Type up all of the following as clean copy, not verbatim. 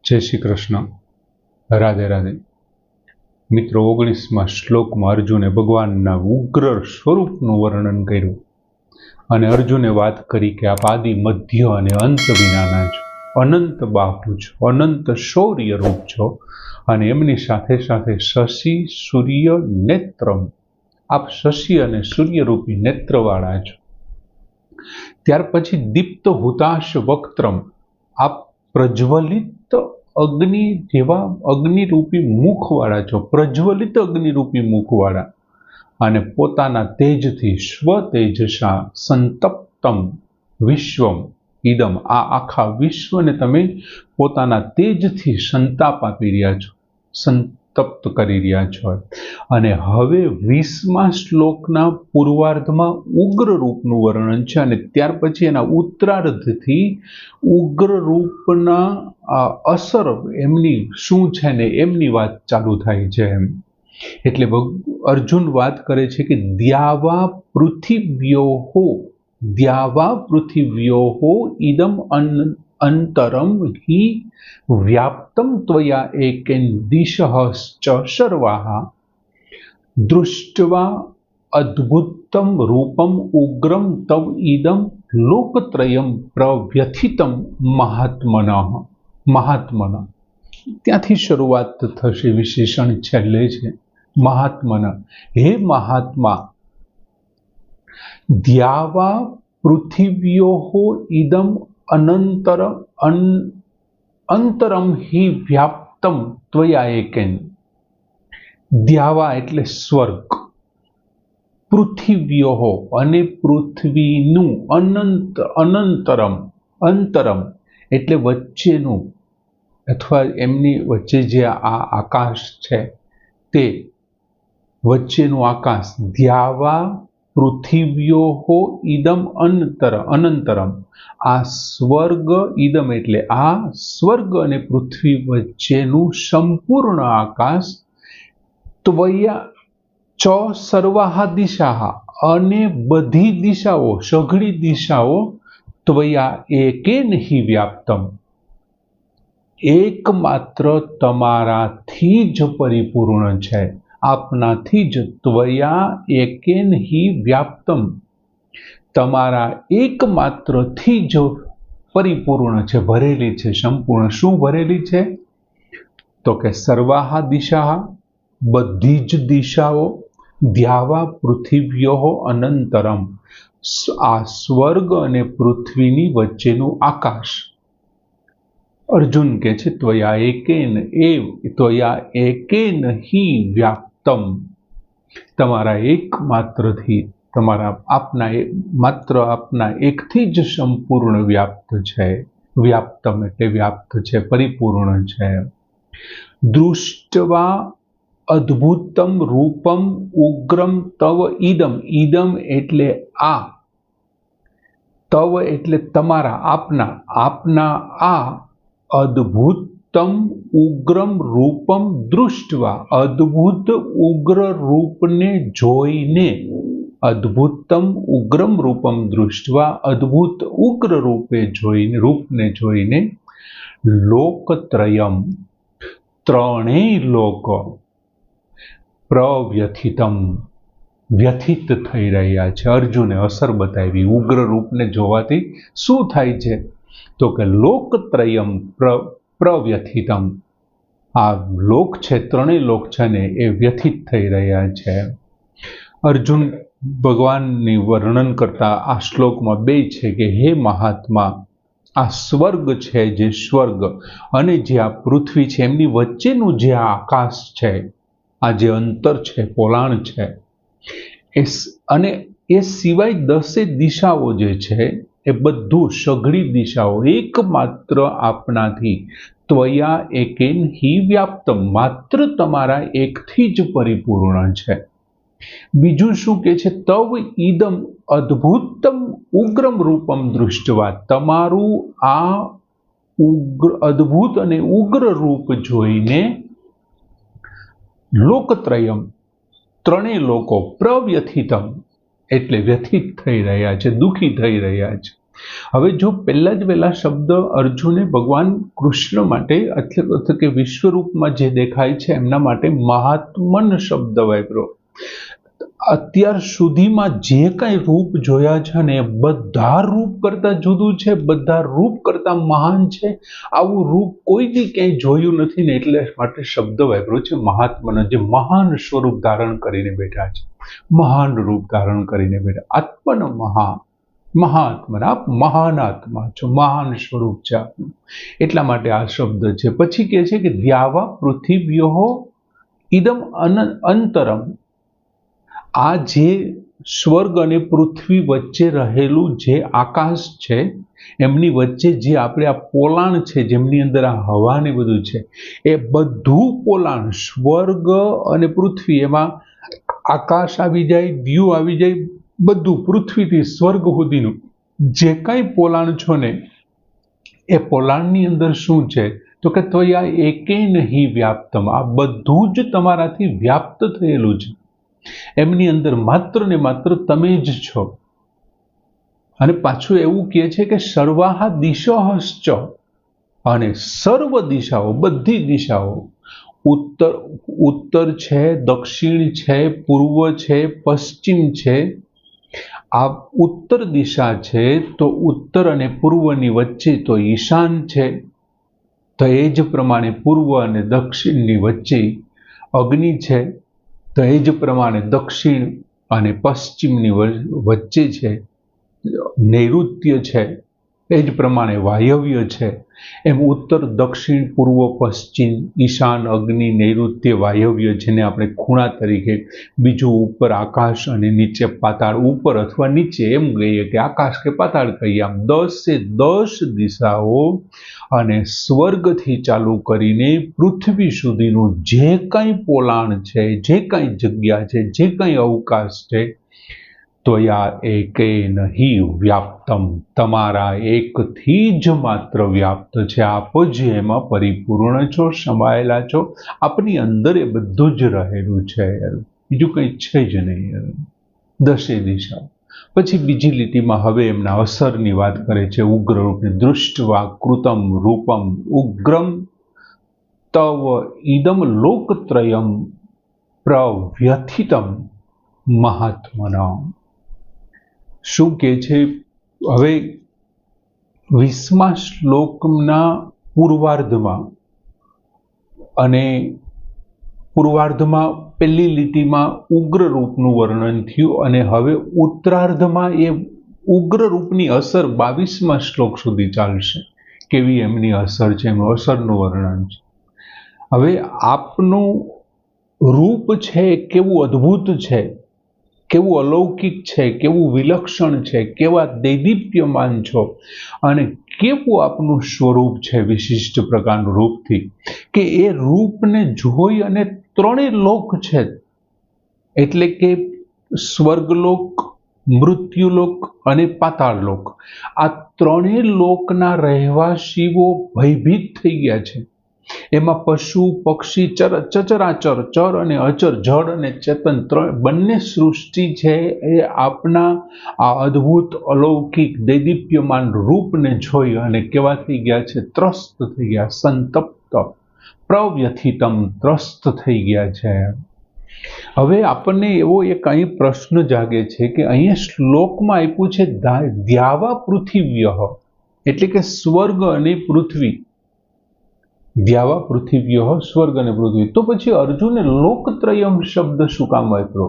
जय श्री कृष्ण। राधे राधे। मित्रों, 19 श्लोकમાં અર્જુને ભગવાનના ઉગ્ર સ્વરૂપનું વર્ણન કર્યું અને અર્જુને વાત કરી કે આપ આદિ મધ્ય અને અંત વિનાના છો, અનંત બાહુ છો, અનંત શૌર્ય રૂપ છો અને એમની સાથે સાથે શશી સૂર્ય નેત્રમ, આપ શશી અને સૂર્યરૂપી નેત્રવાળા છો। ત્યાર પછી દીપ્ત હુતાશ વક્ત્રમ, આપ પ્રજ્વલિત અગ્નિ જેવા અગ્નિરૂપી મુખવાળા છો, પ્રજ્વલિત અગ્નિરૂપી મુખવાળા અને પોતાના તેજથી સ્વતેજસા સંતપ્તમ વિશ્વમ ઇદમ, આ આખા વિશ્વને તમે પોતાના તેજથી સંતાપ આપી રહ્યા છો, સંતપ્ત કરી રહ્યા છો। અને હવે 20મા શ્લોકના પૂર્વાર્ધમાં ઉગ્ર રૂપનું વર્ણન છે અને ત્યાર પછી એના ઉત્તરાર્ધથી ઉગ્ર રૂપના અસર એમની શું છે ને એમની વાત ચાલુ થાય છે। એટલે અર્જુન વાત કરે છે કે દ્યાવા પૃથિવ્યોહો ઇદમ અંતરમ હિ વ્યાપ્તમ ત્વયા એકેન દિશઃશ્ચ સર્વાઃ દૃષ્ટવા અદ્ભુતમ રૂપમ ઉગ્રમ તવ ઇદમ લોકત્રયમ પ્રવ્યથિતમ મહાત્મન। ત્યાંથી શરૂઆત થશે, વિશેષણ છેલ્લે છે મહાત્મન। હે મહાત્મા, દ્યાવા પૃથિવ્યોહો ઇદમ અંતરમ હિ વ્યાપ્તમ ત્વયા એકેન, દ્યાવા એટલે સ્વર્ગ, પૃથિવ્યોહો અને પૃથ્વીનું, અંતરમ એટલે વચ્ચેનું અથવા એમની વચ્ચે જે આ આકાશ છે તે વચ્ચેનું આકાશ, દ્યાવા પૃથિવ્યોહો ઇદમ અનંતરમ, આ સ્વર્ગ, ઇદમ એટલે આ સ્વર્ગ અને પૃથ્વી વચ્ચેનું સંપૂર્ણ આકાશ, ત્વયા ચ સર્વાહ દિશાહ, અને બધી દિશાઓ, સઘળી દિશાઓ, ત્વયા એકેન હિ વ્યાપ્તમ, એકમાત્ર તમારાથી જ પરિપૂર્ણ છે, આપનાથી જ, ત્વયા એકેન હિ વ્યાપ્તમ, તમારા એકમાત્રથી જ પરિપૂર્ણ છે, ભરેલી છે, સંપૂર્ણ। શું ભરેલી છે? તો કે સર્વાહ દિશા, બધી જ દિશાઓ, દ્યાવા પૃથિવ્યોહો અનંતરમ, આ સ્વર્ગ અને પૃથ્વીની વચ્ચેનું આકાશ। અર્જુન કહે છે ત્વયા એકેન હિ વ્યાપ્તમ, તમારા એકમાત્રથી, આપના એકથી જ સંપૂર્ણ વ્યાપ્ત છે। વ્યાપ્તમ એટલે વ્યાપ્ત છે, પરિપૂર્ણ છે। દૃષ્ટવા અદ્ભુતમ રૂપમ ઉગ્રમ તવ ઇદમ, ઇદમ એટલે આ, તવ એટલે તમારા, આપના આ અદ્ભુતમ ઉગ્રમ રૂપમ દૃષ્ટવા, અદ્ભુત ઉગ્ર રૂપને જોઈને, અદ્ભુતમ ઉગ્રમ રૂપમ દૃષ્ટવા, અદ્ભુત ઉગ્ર રૂપને જોઈને, લોકત્રયમ, ત્રણેય લોક, પ્રવ્યથિતમ વ્યથિત થઈ રહ્યા છે। અર્જુને અસર બતાવી, ઉગ્ર રૂપને જોવાથી શું થાય છે? તો કે લોકત્રયમ પ્રવ્યથિતમ, આ લોક છે, ત્રણેય લોક છે ને એ વ્યથિત થઈ રહ્યા છે। અર્જુન ભગવાનની વર્ણન કરતા આ શ્લોકમાં બે છે કે હે મહાત્મા, આ સ્વર્ગ છે, જે સ્વર્ગ અને જે આ પૃથ્વી છે એમની વચ્ચેનું જે આ આકાશ છે, આ જે અંતર છે, પોલાણ છે, અને એ સિવાય 10 દિશાઓ જે છે એ બધું, સઘળી દિશાઓ એકમાત્ર આપનાથી, ત્વયા એકેન હિ વ્યાપ્તમ, માત્ર તમારા એકથી જ પરિપૂર્ણ છે। બીજું શું કે છે? તવ ઇદમ અદ્ભુતમ ઉગ્રમ રૂપમ દૃષ્ટવા, તમારું આ અદ્ભુત અને ઉગ્ર રૂપ જોઈને, લોકત્રયમ, ત્રણેય લોકો, પ્રવ્યથિતમ એટલે વ્યથિત થઈ રહ્યા છે, દુઃખી થઈ રહ્યા છે। હવે જો પહેલા જ વહેલા શબ્દ અર્જુને ભગવાન કૃષ્ણ માટે એટલે કે વિશ્વરૂપમાં જે દેખાય છે એમના માટે મહાત્મન શબ્દ વાપર્યો. અત્યાર સુધીમાં જે કઈ રૂપ જોયા છે ને એ બધા રૂપ કરતા જુદું છે, બધા રૂપ કરતા મહાન છે. આવું રૂપ કોઈ દી ક્યાંય જોયું નથી ને એટલે માટે શબ્દ વાપર્યો છે મહાત્મન, જે મહાન સ્વરૂપ ધારણ કરીને બેઠા છે, મહાન રૂપ ધારણ કરીને બેઠા. આત્મન મહાત્મન, આપ મહાન આત્મા છો, મહાન સ્વરૂપ છે આપનું, એટલા માટે આ શબ્દ છે. પછી કહે છે કે દ્યાવા પૃથિવ્યો ઇદમ અંતરમ, આ જે સ્વર્ગ અને પૃથ્વી વચ્ચે રહેલું જે આકાશ છે એમની વચ્ચે જે આપણે આ પોલાણ છે જેમની અંદર આ હવા ને બધું છે, એ બધું પોલાણ સ્વર્ગ અને પૃથ્વી, એમાં આકાશ આવી જાય, દ્યુ આવી જાય, બધું પૃથ્વીથી સ્વર્ગ સુધીનું જે કાંઈ પોલાણ છો ને એ પોલાણની અંદર શું છે તો કે તો આ એકેય નહીં વ્યાપ્તમ, આ બધું જ તમારાથી વ્યાપ્ત થયેલું છે. એમની અંદર માત્ર ને માત્ર તમે જ છો. અને પાછું એવું કહે છે કે સર્વાહા દિશોશ્ચ, અને સર્વ દિશાઓ, બધી દિશાઓ, ઉત્તર છે, દક્ષિણ છે, પૂર્વ છે, પશ્ચિમ છે. આ ઉત્તર દિશા છે તો ઉત્તર અને પૂર્વની વચ્ચે તો ઈશાન છે, તો એ જ પ્રમાણે પૂર્વ અને દક્ષિણની વચ્ચે અગ્નિ છે, તો એ જ પ્રમાણે દક્ષિણ અને પશ્ચિમની વચ્ચે છે નૈઋત્ય છે, એ જ પ્રમાણે વાયવ્ય છે. એમ ઉત્તર, દક્ષિણ, પૂર્વ, પશ્ચિમ, ઈશાન, અગ્નિ, નૈઋત્ય, વાયવ્ય, જેને આપણે ખૂણા તરીકે, બીજું ઉપર આકાશ અને નીચે પાતાળ, ઉપર અથવા નીચે એમ કહીએ કે આકાશ કે પાતાળ કહીએ. આમ 10 દિશાઓ અને સ્વર્ગથી ચાલુ કરીને પૃથ્વી સુધીનું જે કંઈ પોલાણ છે, જે કંઈ જગ્યા છે, જે કંઈ અવકાશ છે, તો યા એકે નહીં વ્યાપ્તમ, તમારા એકથી જ માત્ર વ્યાપ્ત છે. આપ જ એમાં પરિપૂર્ણ છો, સમાયેલા છો, આપની અંદર એ બધું જ રહેલું છે, બીજું કંઈ છે જ નહીં. 10 દિશા. પછી બીજી લીટીમાં હવે એમના અસરની વાત કરે છે. ઉગ્ર રૂપને દૃષ્ટવા કૃતમ રૂપમ ઉગ્રમ તવ ઇદમ લોકત્રયમ પ્રવ્યથિતમ મહાત્મના. શું કહે છે? હવે 20મા શ્લોકના પૂર્વાર્ધમાં અને પૂર્વાર્ધમાં પહેલી લીટીમાં ઉગ્ર રૂપનું વર્ણન થયું, અને હવે ઉત્તરાર્ધમાં એ ઉગ્ર રૂપની અસર 22મા શ્લોક સુધી ચાલશે. કેવી એમની અસર છે, એમનું અસરનું વર્ણન છે. હવે આપનું રૂપ છે કેવું અદ્ભુત છે, કેવું અલૌકિક છે, કેવું વિલક્ષણ છે, કેવા દૈદીપ્યમાન છો, અને કેવું આપનું સ્વરૂપ છે વિશિષ્ટ પ્રકારનું રૂપથી, કે એ રૂપને જોઈ અને 3 લોક છે, એટલે કે સ્વર્ગલોક, મૃત્યુલોક અને પાતાળલોક, આ 3 લોકના રહેવાસીઓ ભયભીત થઈ ગયા છે. એમાં પશુ, પક્ષી, ચચરાચર, ચર અને અચર, જળ અને ચેતન, બંને સૃષ્ટિ છે એ આપના આ અદ્ભુત અલૌકિક દૈદીપ્યમાન રૂપને જોઈ અને કેવા થઈ ગયા છે? ત્રસ્ત થઈ ગયા, સંતપ્ત, પ્રવ્યથિતમ, ત્રસ્ત થઈ ગયા છે. હવે આપણને એવો એક અહીં પ્રશ્ન જાગે છે કે અહીંયા શ્લોકમાં આપ્યું છે દ્યાવા પૃથિવ્ય, એટલે કે સ્વર્ગ અને પૃથ્વી. દ્યાવા પૃથિવ્ય, સ્વર્ગ અને પૃથ્વી. તો પછી અર્જુને લોકત્રયમ શબ્દ શું કામ વાપર્યો?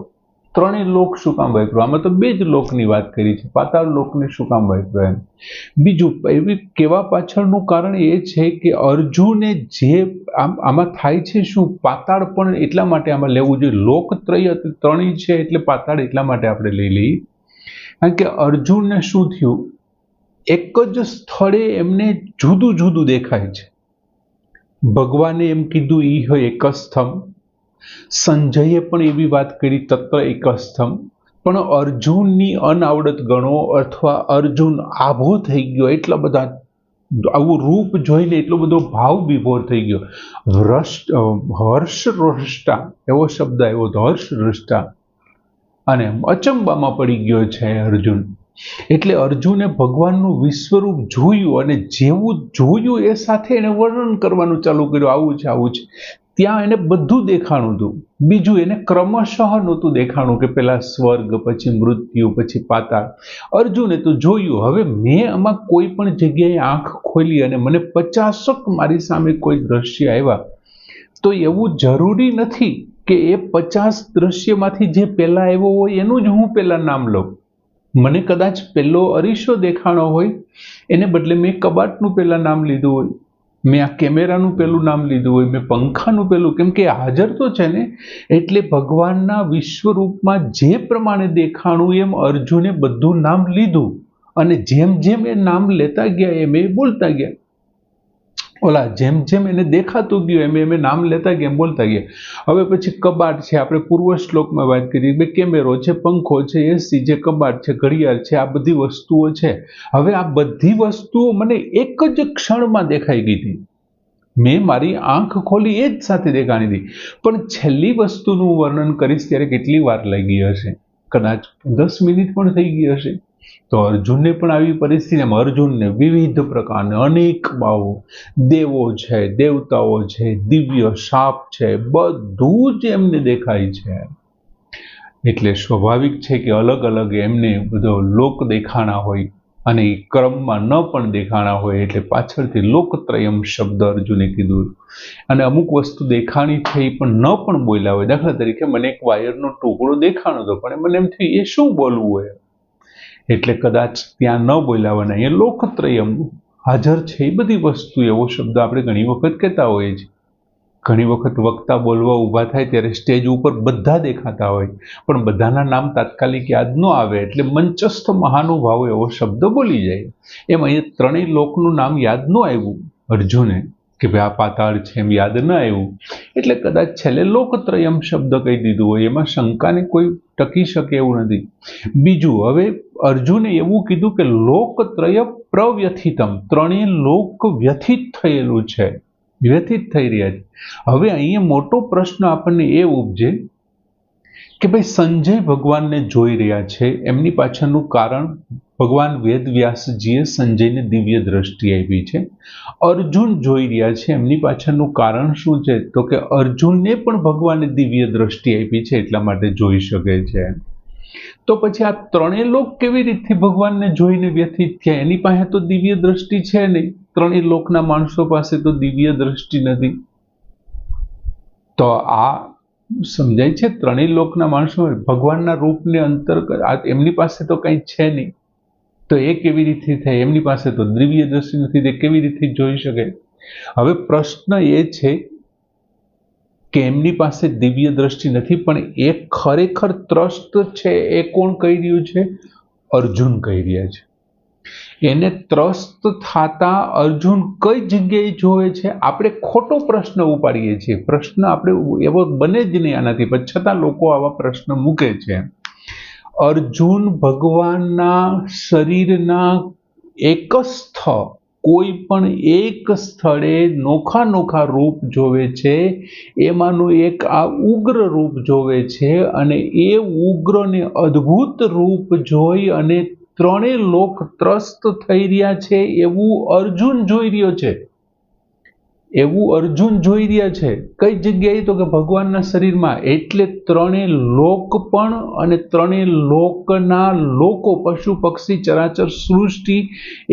3 લોક શું કામ વાપર્યો? આમાં તો 2 જ લોકની વાત કરી છે, પાતાળ લોકને શું કામ વાપર્યો? એમ બીજું એવી કહેવા પાછળનું કારણ એ છે કે અર્જુને જે આમાં થાય છે શું, પાતાળ પણ એટલા માટે આમાં લેવું જોઈએ. લોકત્રય 3 છે એટલે પાતાળ એટલા માટે આપણે લઈ લઈએ કારણ કે અર્જુનને શું થયું, એક જ સ્થળે એમને જુદું જુદું દેખાય છે. ભગવાને એમ કીધું ઈ હોય એકસ્થમ, સંજયે પણ એવી વાત કરી તત્ર એકસ્થમ, પણ અર્જુનની અનાવડત ગણો અથવા અર્જુન આભો થઈ ગયો, એટલા બધા આવું રૂપ જોઈને એટલો બધો ભાવ વિભોર થઈ ગયો. હર્ષરષ્ટા એવો શબ્દ આવ્યો હતો, હર્ષરષ્ટા, અને અચંબામાં પડી ગયો છે અર્જુન એટલે અર્જુને ભગવાનનું વિશ્વરૂપ જોયું અને જેવું જોયું એ સાથે એને વર્ણન કરવાનું ચાલુ કર્યું, આવું છે આવું છે. ત્યાં એને બધું દેખાણું હતું. બીજું એને ક્રમશઃ નહોતું દેખાણું કે પેલા સ્વર્ગ, પછી મૃત્યુ, પછી પાતાળ. અર્જુને તો જોયું. હવે મેં આમાં કોઈ પણ જગ્યાએ આંખ ખોલી અને મને 50 મારી સામે કોઈ દ્રશ્ય આવ્યા, તો એવું જરૂરી નથી કે એ 50 દ્રશ્યમાંથી જે પહેલા આવ્યો હોય એનું જ હું પહેલા નામ લઉં. મને કદાચ પહેલો અરીસો દેખાણો હોય, એને બદલે મેં કબાટનું પહેલા નામ લીધું હોય, મેં આ કેમેરાનું પહેલું નામ લીધું હોય, મેં પંખાનું પહેલું, કેમ કે હાજર તો છે ને. એટલે ભગવાનના વિશ્વરૂપમાં જે પ્રમાણે દેખાણું એમ અર્જુને બધું નામ લીધું અને જેમ જેમ એ નામ લેતા ગયા એમ એ બોલતા ગયા. જેમ જેમ એને દેખાતું ગયું એમ નામ લેતા ગયા, બોલતા ગયા. હવે પછી કબાટ છે, આપણે પૂર્વ શ્લોકમાં વાત કરી, કેમેરો છે, પંખો છે, એસી છે, કબાટ છે, ઘડિયાળ છે, આ બધી વસ્તુઓ છે. હવે આ બધી વસ્તુઓ મને એક જ ક્ષણમાં દેખાઈ ગઈ હતી. મેં મારી આંખ ખોલી એ જ સાથે દેખાણી હતી. પણ છેલ્લી વસ્તુનું વર્ણન કરીશ ત્યારે કેટલી વાર લાગી હશે? કદાચ 10 મિનિટ પણ થઈ ગઈ હશે. તો અર્જુનને પણ આવી પરિસ્થિતિમાં અર્જુનને વિવિધ પ્રકારના અનેક બાહુ, દેવો છે, દેવતાઓ છે, દિવ્ય શાપ છે, બધું જ એમને દેખાય છે. એટલે સ્વાભાવિક છે કે અલગ અલગ એમને બધો લોક દેખાણા હોય અને એ ક્રમમાં ન પણ દેખાણા હોય. એટલે પાછળથી લોકત્રયમ શબ્દ અર્જુને કીધું. અને અમુક વસ્તુ દેખાણી છે એ પણ ન પણ બોલ્યા હોય. દાખલા તરીકે મને એક વાયરનો ટુકડો દેખાણો હતો, પણ મને એમ થયું એ શું બોલવું હોય, એટલે કદાચ ત્યાં ન બોલાવવાના. એ લોકત્રયમ હાજર છે એ બધી વસ્તુ, એવો શબ્દ આપણે ઘણી વખત કહેતા હોઈએ છીએ. ઘણી વખત વક્તા બોલવા ઊભા થાય ત્યારે સ્ટેજ ઉપર બધા દેખાતા હોય, પણ બધાના નામ તાત્કાલિક યાદ ન આવે, એટલે મંચસ્થ મહાનુભાવો એવો શબ્દ બોલી જાય. એમ અહીંયા ત્રણેય લોકનું નામ યાદ ન આવ્યું અર્જુને, કે ભાઈ આ પાતાળ છે, એમ યાદ ન આવ્યું, એટલે કદાચ છેલ્લે લોકત્રયમ શબ્દ કહી દીધું હોય. એમાં શંકાને કોઈ ટકી શકે એવું નથી. બીજું, હવે અર્જુને એવું કીધું કે લોકત્રય પ્રવ્યથિતમ, ત્રણેય લોક વ્યથિત થયેલું છે, વ્યથિત થઈ રહ્યા છે. હવે અહીંયા મોટો પ્રશ્ન આપણને એ ઉપજે કે ભાઈ સંજય ભગવાનને જોઈ રહ્યા છે, એમની પાછળનું કારણ ભગવાન વેદવ્યાસજીએ સંજયને દિવ્ય દ્રષ્ટિ આપી છે. અર્જુન જોઈ રહ્યા છે, એમની પાછળનું કારણ શું છે? તો કે અર્જુનને પણ ભગવાને દિવ્ય દ્રષ્ટિ આપી છે, એટલા માટે જોઈ શકે છે. તો પછી આ ત્રણેય લોક કેવી રીતે ભગવાનને જોઈને વ્યથિત થયા? એની પાસે તો દિવ્ય દ્રષ્ટિ છે નહીં. ત્રણેય લોકના માણસો પાસે તો દિવ્ય દ્રષ્ટિ નથી. તો આ સમજાય છે, ત્રણેય લોકના માણસો ભગવાનના રૂપને અંતર્ગત એમની પાસે તો કંઈ છે નહીં, તો એ કેવી રીતે થાય? એમની પાસે તો દિવ્ય દ્રષ્ટિ નથી, તે કેવી રીતે જોઈ શકે? હવે પ્રશ્ન એ છે કે એમની પાસે દિવ્ય દ્રષ્ટિ નથી, પણ એ ખરેખર ત્રસ્ત છે એ કોણ કહી રહ્યું છે? અર્જુન કહી રહ્યા છે. એને ત્રસ્ત થતા અર્જુન કઈ જગ્યાએ જોવે છે? આપણે ખોટો પ્રશ્ન ઉપાડીએ છીએ. પ્રશ્ન આપણે એવો બને જ નહીં આનાથી, પણ છતાં લોકો આવા પ્રશ્ન મૂકે છે. અર્જુન ભગવાનના શરીરના એકસ્થ કોઈ પણ એક સ્થળે નોખા નોખા રૂપ જોવે છે. એમાંનું એક આ ઉગ્ર રૂપ જોવે છે, અને એ ઉગ્ર ને અદ્ભુત રૂપ જોઈ અને ત્રણેય લોક ત્રસ્ત થઈ રહ્યા છે એવું અર્જુન જોઈ રહ્યો છે. એવું અર્જુન જોઈ રહ્યા છે. કઈ જગ્યાએ? તો કે ભગવાનના શરીરમાં. એટલે ત્રણેય લોક પણ અને ત્રણેય લોકના લોકો, પશુ પક્ષી ચરાચર સૃષ્ટિ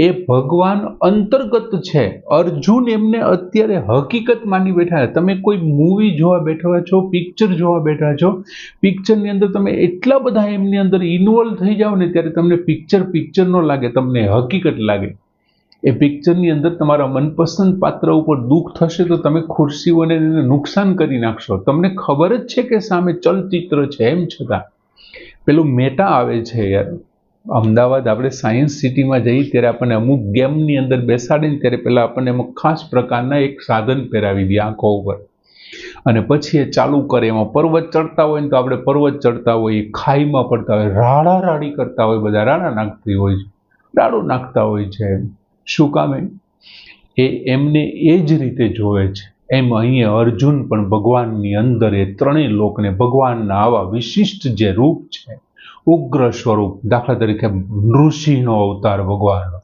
એ ભગવાન અંતર્ગત છે. અર્જુન એમને અત્યારે હકીકત માની બેઠા છે. તમે કોઈ મૂવી જોવા બેઠા છો, પિક્ચર જોવા બેઠા છો, પિક્ચરની અંદર તમે એટલા બધા એમની અંદર ઇન્વોલ્વ થઈ જાઓ ને, ત્યારે તમને પિક્ચર ન લાગે, તમને હકીકત લાગે. એ પિક્ચરની અંદર તમારા મનપસંદ પાત્ર ઉપર દુઃખ થશે તો તમે ખુરશીઓને એને નુકસાન કરી નાખશો. તમને ખબર જ છે કે સામે ચલચિત્ર છે, એમ છતાં પેલું મેટા આવે છે યાર. અમદાવાદ આપણે સાયન્સ સિટીમાં જઈએ ત્યારે આપણને અમુક ગેમની અંદર બેસાડીને ત્યારે પહેલાં આપણને અમુક ખાસ પ્રકારના એક સાધન પહેરાવી દે આંખો ઉપર, અને પછી એ ચાલુ કરે. એમાં પર્વત ચડતા હોય ને તો આપણે પર્વત ચડતા હોઈએ, ખાઈમાં પડતા હોય, રાડા રાડી કરતા હોય, બધા રાડા નાખતી હોય છે, રાડો નાખતા હોય છે. શું કામ? એ એમને એ જ રીતે જોવે છે. એમ અહીંયા અર્જુન પણ ભગવાનની અંદર એ ત્રણેય લોકને ભગવાનના આવા વિશિષ્ટ જે રૂપ છે, ઉગ્ર સ્વરૂપ, દાખલા તરીકે નૃસિંહનો અવતાર ભગવાનનો,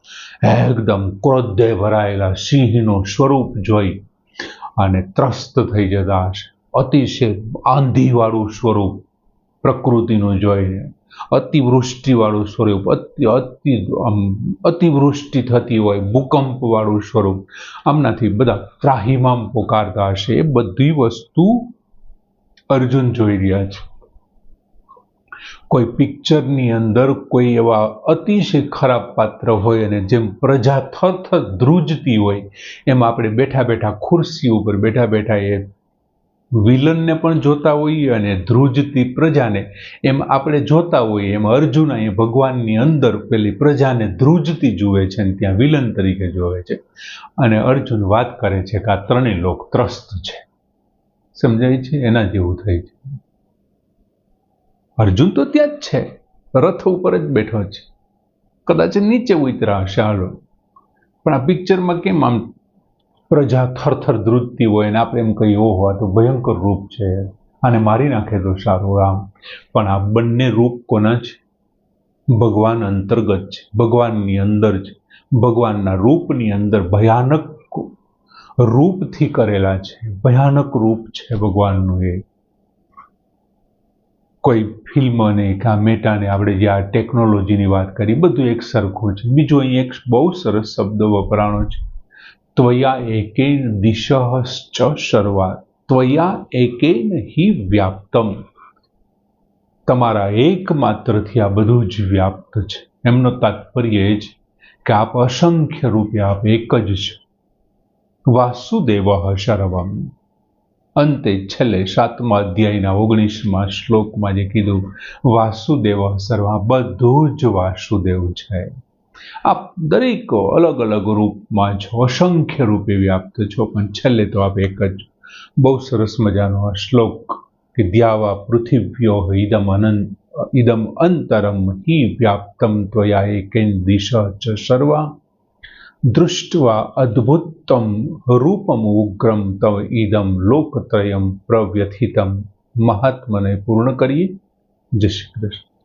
એકદમ ક્રોધે ભરાયેલા સિંહનું સ્વરૂપ જોઈ અને ત્રસ્ત થઈ જતા હશે. અતિશય આંધીવાળું સ્વરૂપ પ્રકૃતિનું જોઈને, અતિવૃષ્ટિવાળું સ્વરૂપ, અતિવૃષ્ટિ થતી હોય, ભૂકંપવાળું સ્વરૂપ, આમનાથી બધા ત્રાહિમામ પોકારતા હશે. એ બધી વસ્તુ અર્જુન જોઈ રહ્યા છે. કોઈ પિક્ચરની અંદર કોઈ એવા અતિશય ખરાબ પાત્ર હોય અને જેમ પ્રજા થર ધ્રુજતી હોય, એમ આપણે બેઠા બેઠા ખુરશી ઉપર બેઠા બેઠા એ વિલનને પણ જોતા હોઈએ અને ધ્રુજતી પ્રજાને એમ આપણે જોતા હોઈએ. એમ અર્જુન એ ભગવાનની અંદર પેલી પ્રજાને ધ્રુજતી જુએ છે અને ત્યાં વિલન તરીકે જોવે છે. અને અર્જુન વાત કરે છે કે આ ત્રણેય લોક ત્રસ્ત છે. સમજાય છે? એના જેવું થાય છે. અર્જુન તો ત્યાં જ છે, રથ ઉપર જ બેઠો છે, કદાચ નીચે ઉતરા હશે હાલો, પણ આ પિક્ચરમાં કેમ આમ પ્રજા થરથર ધ્રુજતી હોય ને આપણે એમ કહીએ ઓહો આ તો ભયંકર રૂપ છે, આને મારી નાખે તો સારું આમ. પણ આ બંને રૂપ કોના છે? ભગવાન અંતર્ગત છે, ભગવાનની અંદર છે. ભગવાનના રૂપની અંદર ભયાનક રૂપથી કરેલા છે, ભયાનક રૂપ છે ભગવાનનું. એ કોઈ ફિલ્મ ને કે મેટાને આપણે જે આ ટેકનોલોજીની વાત કરી, બધું એક સરખું છે. બીજું અહીં એક બહુ સરસ શબ્દ વપરાણો છે, ત્વયા એકેન દિશશ્ચ સર્વા, ત્વયા એકેન હિ વ્યાપ્તમ. તમારા એકમાત્રથી આ બધું જ વ્યાપ્ત છે. એમનો તાત્પર્ય એ છે કે આપ અસંખ્ય રૂપે આપ એક જ છો. વાસુદેવ સર્વમ. અંતે છેલ્લે 7મા અધ્યાયના 19મા શ્લોકમાં જે કીધું વાસુદેવ સર્વમ, બધું જ વાસુદેવ છે. આપ દરેક અલગ અલગ રૂપમાં છો, અસંખ્ય રૂપે વ્યાપ્ત છો, પણ છેલ્લે તો આપ એક જ. બહુ સરસ મજાનો આ શ્લોક કે દ્યાવા પૃથિવ્યો ઇદમ અંતરમ હિ વ્યાપ્તમ ત્વયા એકેન દિશઃ ચ સર્વા, દૃષ્ટવા અદ્ભુતમ રૂપમ ઉગ્રમ તવ ઇદમ લોકત્રયમ પ્રવ્યથિતમ. મહાત્મને પૂર્ણ કરીએ. જય શ્રી કૃષ્ણ.